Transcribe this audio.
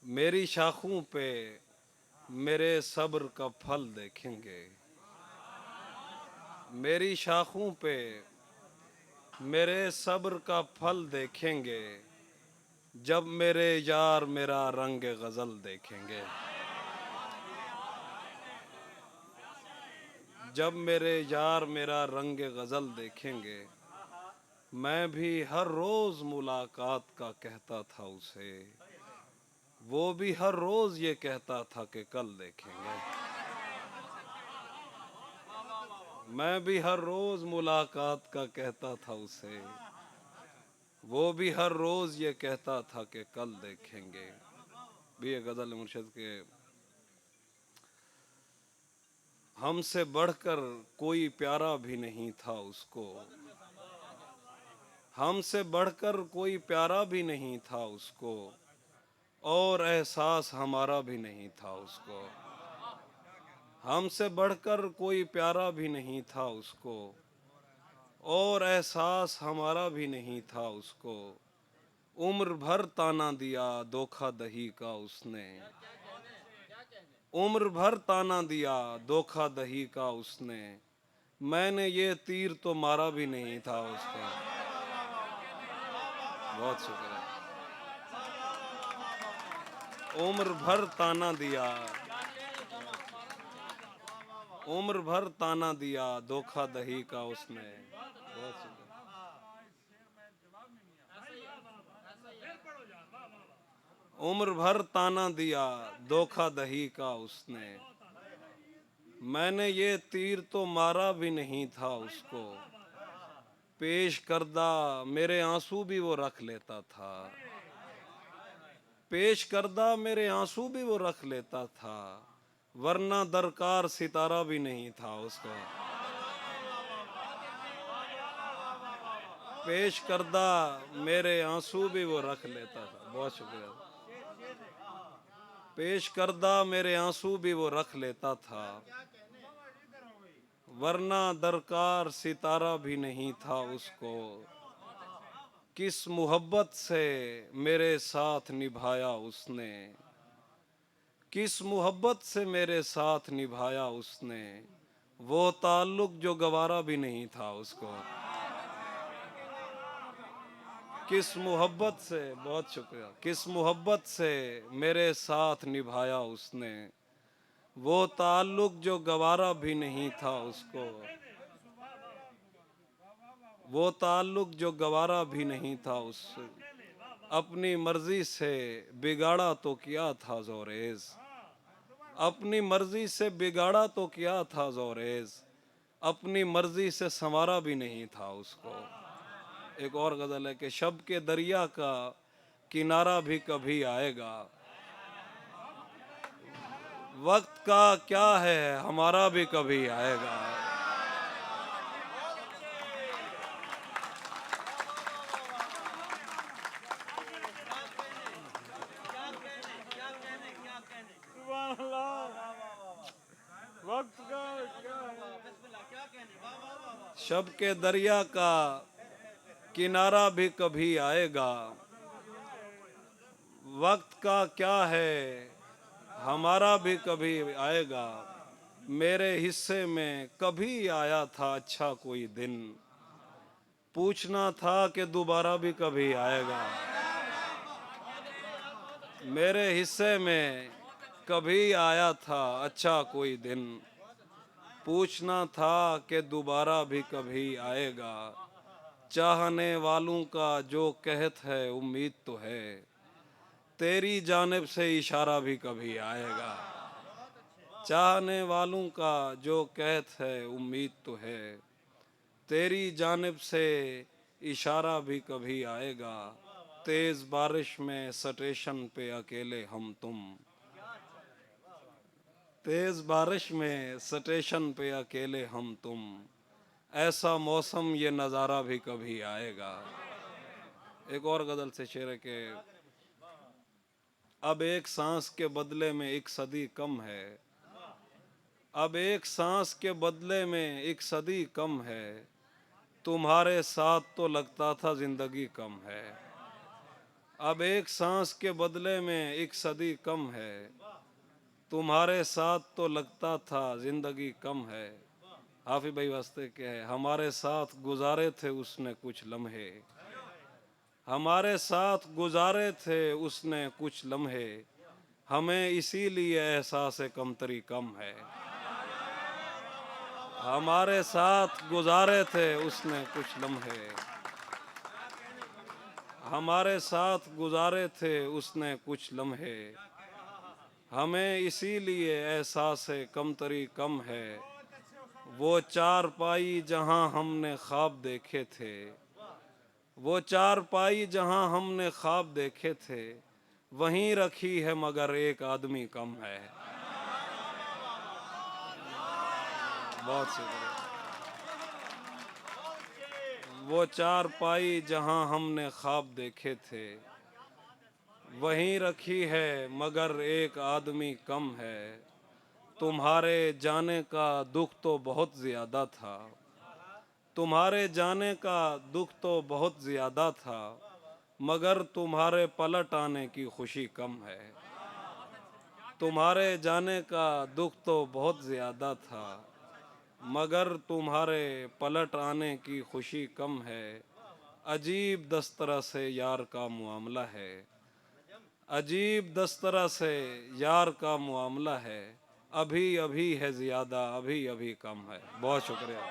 मेरी शाखों पे मेरे सब्र का फल देखेंगे। मेरी शाखों पे मेरे सब्र का फल देखेंगे। जब मेरे यार मेरा रंग गज़ल देखेंगे। जब मेरे यार मेरा रंग गज़ल देखेंगे। मैं भी हर रोज़ मुलाकात का कहता था उसे। वो भी हर रोज़ ये कहता था कि कल देखेंगे। मैं भी हर रोज़ मुलाकात का कहता था उसे। वो भी हर रोज़ ये कहता था कि कल देखेंगे। भी ये गज़ल मुर्शिद के हमसे बढ़कर कोई प्यारा भी नहीं था उसको। हमसे बढ़कर कोई प्यारा भी नहीं था उसको। और एहसास हमारा भी नहीं था उसको। हमसे बढ़कर कोई प्यारा भी नहीं था उसको। और एहसास हमारा भी नहीं था उसको। उम्र भर ताना दिया धोखा दही का उसने। उम्र भर ताना दिया धोखा दही का उसने। मैंने ये तीर तो मारा भी नहीं था उसको। बहुत शुक्रिया। उम्र भर ताना दिया। उम्र भर ताना दिया धोखा दही का उसने। बहुत शुक्रिया। उम्र भर ताना दिया धोखा दही का उसने। मैंने ये तीर तो मारा भी नहीं था उसको। पेश करदा मेरे आंसू भी वो रख लेता था। पेश करदा मेरे आंसू भी वो रख लेता था। वरना दरकार सितारा भी नहीं था उसको। पेश करदा मेरे आंसू भी वो रख लेता था। बहुत शुक्रिया। पेश करदा मेरे आंसू भी वो रख लेता था। वरना दरकार सितारा भी नहीं था उसको। किस मोहब्बत से मेरे साथ निभाया उसने। किस मोहब्बत से मेरे साथ निभाया उसने। वो ताल्लुक जो गवारा भी नहीं था उसको। किस मोहब्बत से, बहुत शुक्रिया, किस मोहब्बत से मेरे साथ निभाया उसने। वो ताल्लुक जो गवारा भी नहीं था उसको। वो ताल्लुक जो गवारा भी नहीं था उससे। अपनी मर्जी से बिगाड़ा तो किया था जोरेज। अपनी मर्जी से बिगाड़ा तो किया था जोरेज। अपनी मर्जी से संवारा भी नहीं था उसको। एक और गजल है कि शब के दरिया का किनारा भी कभी आएगा। वक्त का क्या है हमारा भी कभी आएगा। वक्त का शब के दरिया का किनारा भी कभी आएगा। वक्त का क्या है हमारा भी कभी आएगा। मेरे हिस्से में कभी आया था अच्छा कोई दिन। पूछना था कि दोबारा भी कभी आएगा। मेरे हिस्से में कभी आया था अच्छा कोई दिन। पूछना था कि दोबारा भी कभी आएगा। चाहने वालों का जो कहत है उम्मीद तो है। तेरी जानिब से इशारा भी कभी आएगा। चाहने वालों का जो कहत है उम्मीद तो है। तेरी जानिब से इशारा भी कभी आएगा। तेज बारिश में स्टेशन पे अकेले हम तुम। तेज बारिश में स्टेशन पे अकेले हम तुम। ऐसा मौसम ये नज़ारा भी कभी आएगा। एक और गजल से शेर है कि अब एक सांस के बदले में एक सदी कम है। अब एक सांस के बदले में एक सदी कम है। तुम्हारे साथ तो लगता था जिंदगी कम है। अब एक सांस के बदले में एक सदी कम है, तुम्हारे साथ तो लगता था जिंदगी कम है। हाफिज भाई वास्ते के है, हमारे साथ गुजारे थे उसने कुछ लम्हे, हमारे साथ गुजारे थे उसने कुछ लम्हे, हमें इसीलिए एहसास कमतरी कम है। हमारे साथ गुजारे थे उसने कुछ लम्हे, हमारे साथ गुजारे थे उसने कुछ लम्हे, हमें इसीलिए एहसास कमतरी कम है। वो चार पाई जहां हमने ख्वाब देखे थे, वो चार पाई जहां हमने ख्वाब देखे थे, वहीं रखी है मगर एक आदमी कम है। बहुत शुक्रिया। वो चार पाई जहां हमने ख्वाब देखे थे, वहीं रखी है मगर एक आदमी कम है। तुम्हारे जाने का दुख तो बहुत ज़्यादा था, तुम्हारे जाने का दुख तो बहुत ज़्यादा था, मगर तुम्हारे पलट आने की खुशी कम है। तुम्हारे जाने का दुख तो बहुत ज़्यादा था, मगर तुम्हारे पलट आने की खुशी कम है। अजीब दस्तरा से यार का मामला है, अजीब दस्तरा से यार का मामला है, अभी अभी है ज़्यादा अभी अभी कम है। बहुत शुक्रिया।